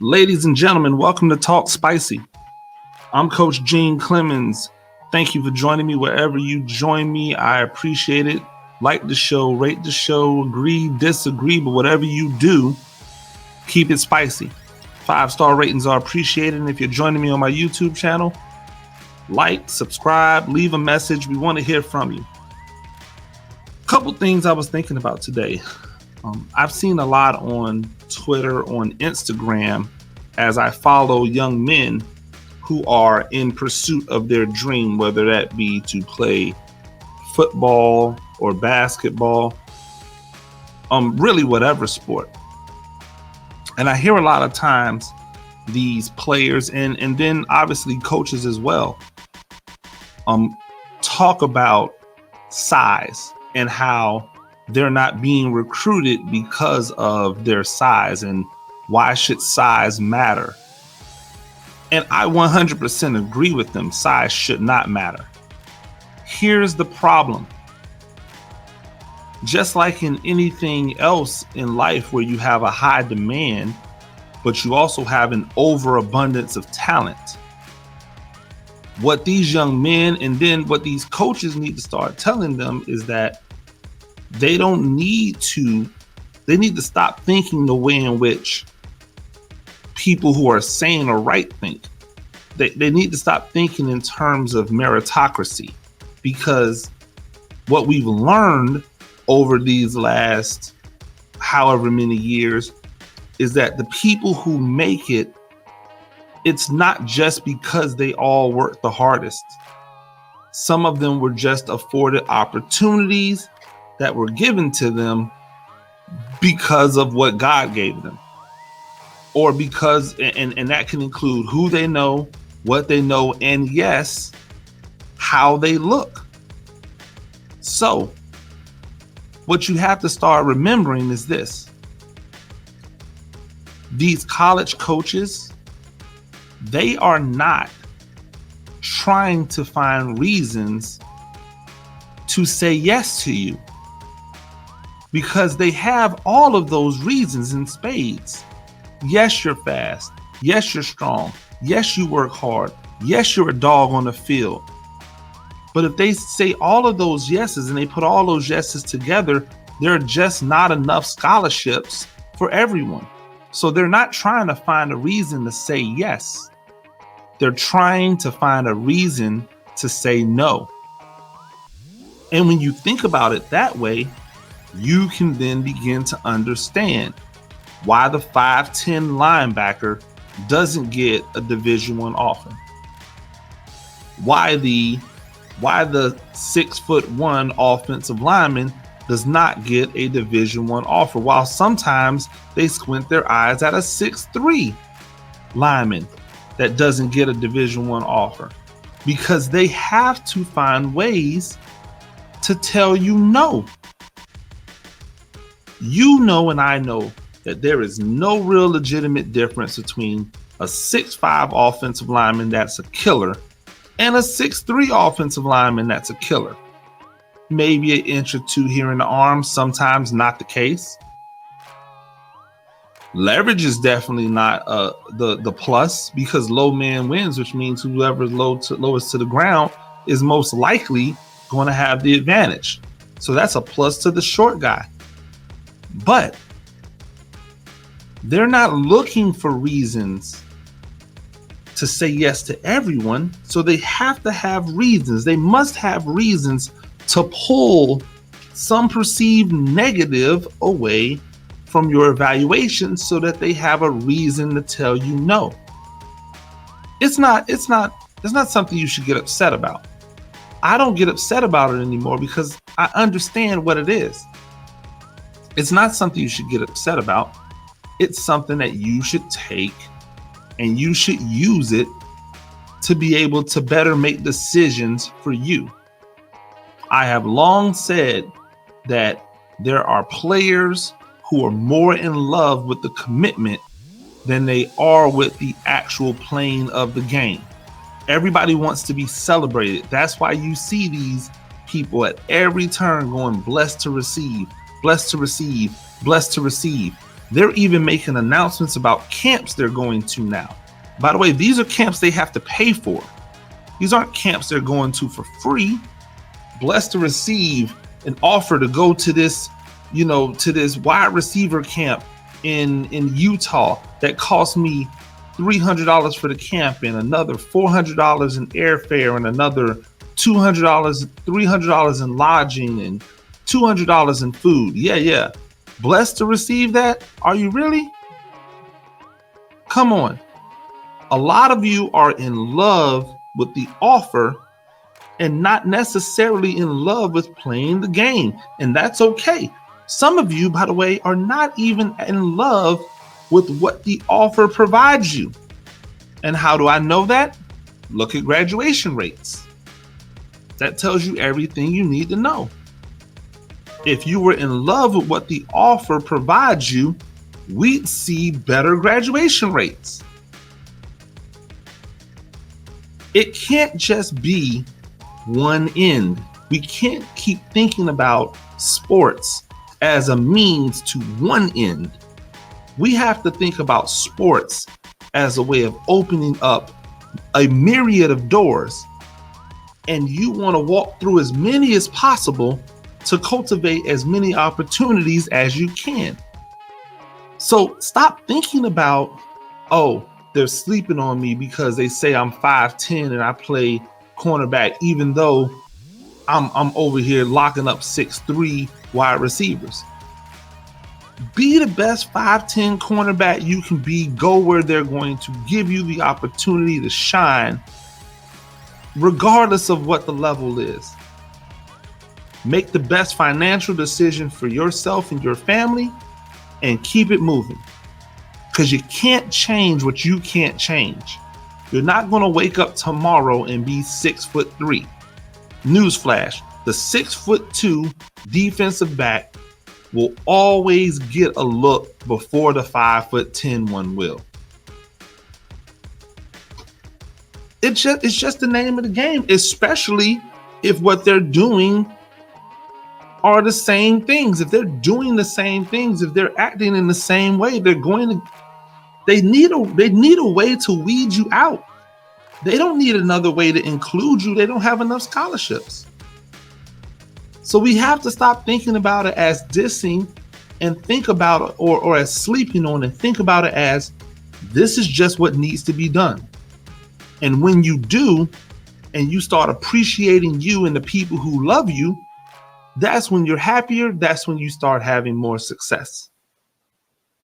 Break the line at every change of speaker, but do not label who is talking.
Ladies and gentlemen, welcome to Talk Spicy. I'm Coach Gene Clemens. Thank you for joining me wherever you join me. I appreciate it. Like the show, rate the show, agree, disagree, but whatever you do, keep it spicy. 5-star ratings are appreciated. And if you're joining me on my YouTube channel, like, subscribe, leave a message. We want to hear from you. A couple things I was thinking about today. I've seen a lot on Twitter, on Instagram, as I follow young men who are in pursuit of their dream, whether that be to play football or basketball, really whatever sport. And I hear a lot of times these players and then obviously coaches as well talk about size and how they're not being recruited because of their size, and why should size matter? And I 100% agree with them. Size should not matter. Here's the problem. Just like in anything else in life where you have a high demand, but you also have an overabundance of talent, what these young men and then what these coaches need to start telling them is that they need to stop thinking the way in which people who are sane or right think. They need to stop thinking in terms of meritocracy, because what we've learned over these last however many years is that the people who make it, it's not just because they all work the hardest. Some of them were just afforded opportunities that were given to them because of what God gave them, or because, and that can include who they know, what they know, and yes, how they look. So what you have to start remembering is this: these college coaches, they are not trying to find reasons to say yes to you, because they have all of those reasons in spades. Yes, you're fast. Yes, you're strong. Yes, you work hard. Yes, you're a dog on the field. But if they say all of those yeses and they put all those yeses together, there are just not enough scholarships for everyone. So they're not trying to find a reason to say yes. They're trying to find a reason to say no. And when you think about it that way, you can then begin to understand why the 5'10" linebacker doesn't get a Division I offer. Why the 6'1" offensive lineman does not get a Division I offer, while sometimes they squint their eyes at a 6'3" lineman that doesn't get a Division I offer, because they have to find ways to tell you no. You know, and I know that there is no real legitimate difference between a 6'5" offensive lineman that's a killer and a 6'3" offensive lineman that's a killer. Maybe an inch or two here in the arm, sometimes not the case. Leverage is definitely not the plus, because low man wins, which means whoever's lowest to the ground is most likely going to have the advantage. So that's a plus to the short guy. But they're not looking for reasons to say yes to everyone. So they have to have reasons. They must have reasons to pull some perceived negative away from your evaluation, so that they have a reason to tell you no. It's not something you should get upset about. I don't get upset about it anymore because I understand what it is. It's not something you should get upset about. It's something that you should take and you should use it to be able to better make decisions for you. I have long said that there are players who are more in love with the commitment than they are with the actual playing of the game. Everybody wants to be celebrated. That's why you see these people at every turn going blessed to receive, blessed to receive, blessed to receive. They're even making announcements about camps they're going to now. By the way, these are camps they have to pay for. These aren't camps they're going to for free. Blessed to receive an offer to go to this, to this wide receiver camp in Utah that cost me $300 for the camp and another $400 in airfare and another $200, $300 in lodging and $200 in food. Yeah. Blessed to receive that? Are you really? Come on. A lot of you are in love with the offer and not necessarily in love with playing the game. And that's okay. Some of you, by the way, are not even in love with what the offer provides you. And how do I know that? Look at graduation rates. That tells you everything you need to know. If you were in love with what the offer provides you, we'd see better graduation rates. It can't just be one end. We can't keep thinking about sports as a means to one end. We have to think about sports as a way of opening up a myriad of doors. And you want to walk through as many as possible to cultivate as many opportunities as you can. So stop thinking about, oh, they're sleeping on me because they say I'm 5'10" and I play cornerback, even though I'm over here locking up 6'3" wide receivers. Be the best 5'10" cornerback you can be. Go where they're going to give you the opportunity to shine, regardless of what the level is. Make the best financial decision for yourself and your family and keep it moving. Because you can't change what you can't change. You're not going to wake up tomorrow and be 6'3". Newsflash, the 6'2" defensive back will always get a look before the 5'10" one will. It's just the name of the game, especially if what they're doing are the same things. If they're doing the same things, if they're acting in the same way, they need a way to weed you out. They don't need another way to include you. They don't have enough scholarships. So we have to stop thinking about it as dissing and think about it or as sleeping on and think about it as this is just what needs to be done. And when you do, and you start appreciating you and the people who love you, that's when you're happier. That's when you start having more success.